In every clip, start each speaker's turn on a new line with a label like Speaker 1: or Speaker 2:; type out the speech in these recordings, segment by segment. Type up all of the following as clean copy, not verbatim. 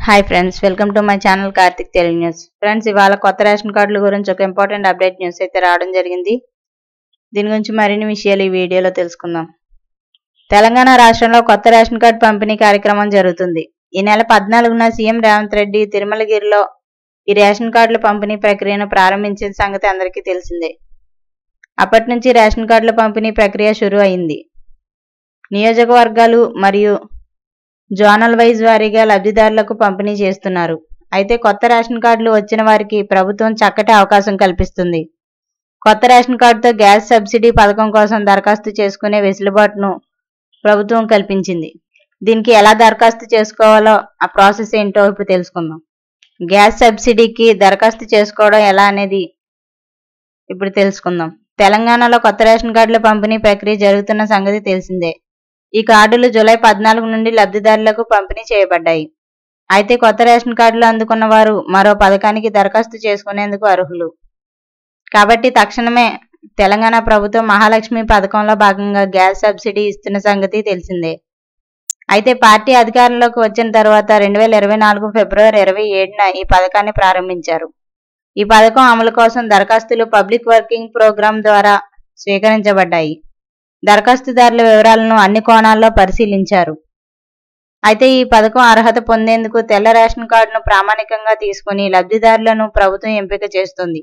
Speaker 1: Hi friends, welcome to my channel Karthik Telugu news. Friends, ఇవాళ కొత్త ration కార్డుల గురించి ఒక ఇంపార్టెంట్ అప్డేట్ న్యూస్ అయితే రావడం జరిగింది. దీని గురించి మరిన్ని విషయాలు ఈ వీడియోలో తెలుసుకుందాం. తెలంగాణ రాష్ట్రంలో కొత్త రేషన్ కార్డు పంపిణీ కార్యక్రమం జరుగుతుంది. ఈ నెల 14న సీఎం రేవంత్ రెడ్డి తిరుమలగిరిలో ఈ రేషన్ కార్డుల పంపిణీ ప్రక్రియను ప్రారంభించిన సంగతి అందరికీ తెలిసిందే. అప్పటి నుంచి రేషన్ కార్డుల పంపిణీ ప్రక్రియ షురూ అయింది. నియోజకవర్గాలు మరియు జోనల్ వైజ్ వారీగా లబ్ధిదారులకు పంపిణీ చేస్తున్నారు. అయితే కొత్త రేషన్ కార్డులు వచ్చిన వారికి ప్రభుత్వం చక్కటి అవకాశం కల్పిస్తుంది. కొత్త రేషన్ కార్డుతో గ్యాస్ సబ్సిడీ పథకం కోసం దరఖాస్తు చేసుకునే వెసులుబాటును ప్రభుత్వం కల్పించింది. దీనికి ఎలా దరఖాస్తు చేసుకోవాలో, ఆ ప్రాసెస్ ఏంటో ఇప్పుడు తెలుసుకుందాం. గ్యాస్ సబ్సిడీకి దరఖాస్తు చేసుకోవడం ఎలా అనేది ఇప్పుడు తెలుసుకుందాం. తెలంగాణలో కొత్త రేషన్ కార్డుల పంపిణీ ప్రక్రియ జరుగుతున్న సంగతి తెలిసిందే. ఈ కార్డులు జూలై 14 నుండి లబ్ధిదారులకు పంపిణీ చేయబడ్డాయి. అయితే కొత్త రేషన్ కార్డులు అందుకున్న వారు మరో పథకానికి దరఖాస్తు చేసుకునేందుకు అర్హులు. కాబట్టి తక్షణమే తెలంగాణ ప్రభుత్వం మహాలక్ష్మి పథకంలో భాగంగా గ్యాస్ సబ్సిడీ ఇస్తున్న సంగతి తెలిసిందే. అయితే పార్టీ అధికారంలోకి వచ్చిన తర్వాత 2024 ఫిబ్రవరి 27న ఈ పథకాన్ని ప్రారంభించారు. ఈ పథకం అమలు కోసం దరఖాస్తులు పబ్లిక్ వర్కింగ్ ప్రోగ్రాం ద్వారా స్వీకరించబడ్డాయి. దరఖాస్తుదారుల వివరాలను అన్ని కోణాల్లో పరిశీలించారు. అయితే ఈ పథకం అర్హత పొందేందుకు తెల్ల రేషన్ కార్డును ప్రామాణికంగా తీసుకుని లబ్ధిదారులను ప్రభుత్వం ఎంపిక చేస్తుంది.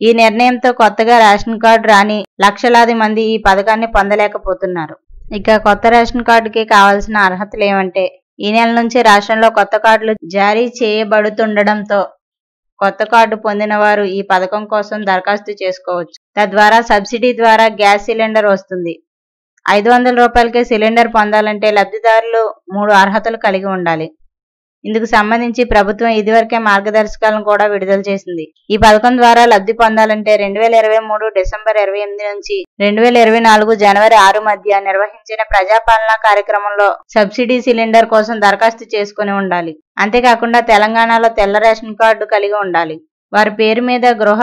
Speaker 1: ఈ నిర్ణయంతో కొత్తగా రేషన్ కార్డు రాని లక్షలాది మంది ఈ పథకాన్ని పొందలేకపోతున్నారు. ఇక కొత్త రేషన్ కార్డుకి కావాల్సిన అర్హతలు ఏమంటే, ఈ నెల నుంచి రాష్ట్రంలో కొత్త కార్డులు జారీ చేయబడుతుండటంతో కొత్త కార్డు పొందిన వారు ఈ పథకం కోసం దరఖాస్తు చేసుకోవచ్చు. తద్వారా సబ్సిడీ ద్వారా గ్యాస్ సిలిండర్ వస్తుంది. 500 రూపాయలకే సిలిండర్ పొందాలంటే లబ్ధిదారులు 3 అర్హతలు కలిగి ఉండాలి. ఇందుకు సంబంధించి ప్రభుత్వం ఇదివరకే మార్గదర్శకాలను కూడా విడుదల చేసింది. ఈ పథకం ద్వారా లబ్ధి పొందాలంటే 2023 డిసెంబర్ 28 నుంచి 2024 జనవరి 6 మధ్య నిర్వహించిన ప్రజాపాలన కార్యక్రమంలో సబ్సిడీ సిలిండర్ కోసం దరఖాస్తు చేసుకుని ఉండాలి. అంతేకాకుండా తెలంగాణలో తెల్ల రేషన్ కార్డు కలిగి ఉండాలి. వారి పేరు మీద గృహ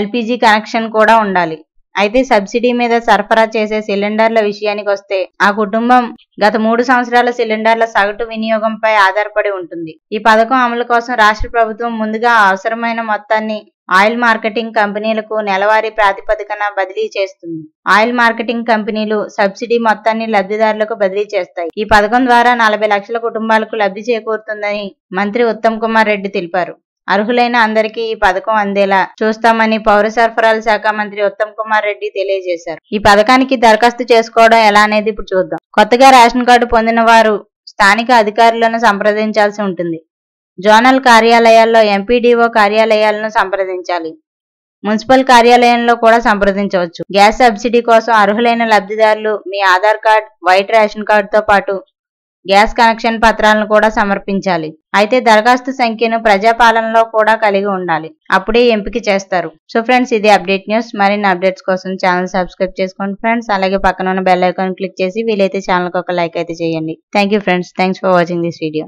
Speaker 1: ఎల్పీజీ కనెక్షన్ కూడా ఉండాలి. అయితే సబ్సిడీ మీద సరఫరా చేసే సిలిండర్ల విషయానికి వస్తే ఆ కుటుంబం గత 3 సంవత్సరాల సిలిండర్ల సగటు వినియోగంపై ఆధారపడి ఉంటుంది. ఈ పథకం అమలు కోసం రాష్ట్ర ప్రభుత్వం ముందుగా అవసరమైన మొత్తాన్ని ఆయిల్ మార్కెటింగ్ కంపెనీలకు నెలవారీ ప్రాతిపదికన బదిలీ చేస్తుంది. ఆయిల్ మార్కెటింగ్ కంపెనీలు సబ్సిడీ మొత్తాన్ని లబ్ధిదారులకు బదిలీ చేస్తాయి. ఈ పథకం ద్వారా 40 లక్షల కుటుంబాలకు లబ్ధి చేకూరుతుందని మంత్రి ఉత్తమ్ కుమార్ రెడ్డి తెలిపారు. అర్హులైన అందరికీ ఈ పథకం అందేలా చూస్తామని పౌర సరఫరాల శాఖ మంత్రి ఉత్తమ్ కుమార్ రెడ్డి తెలియజేశారు. ఈ పథకానికి దరఖాస్తు చేసుకోవడం ఎలా అనేది ఇప్పుడు చూద్దాం. కొత్తగా రేషన్ కార్డు పొందిన వారు స్థానిక అధికారులను సంప్రదించాల్సి ఉంటుంది. జోనల్ కార్యాలయాల్లో ఎంపీడీఓ కార్యాలయాలను సంప్రదించాలి. మున్సిపల్ కార్యాలయంలో కూడా సంప్రదించవచ్చు. గ్యాస్ సబ్సిడీ కోసం అర్హులైన లబ్ధిదారులు మీ ఆధార్ కార్డ్, వైట్ రేషన్ కార్డుతో పాటు గ్యాస్ కనెక్షన్ పత్రాలను కూడా సమర్పించాలి. అయితే దరఖాస్తు సంఖ్యను ప్రజాపాలనలో కూడా కలిగి ఉండాలి. అప్పుడే ఎంపిక చేస్తారు. సో ఫ్రెండ్స్, ఇది అప్డేట్ న్యూస్. మరిన్ని అప్డేట్స్ కోసం ఛానల్ సబ్స్క్రైబ్ చేసుకోండి ఫ్రెండ్స్. అలాగే పక్కన ఉన్న బెల్ ఐకాన్ క్లిక్ చేసి వీలైతే ఛానల్కి ఒక లైక్ అయితే చేయండి. Thank you friends. Thanks for watching this video.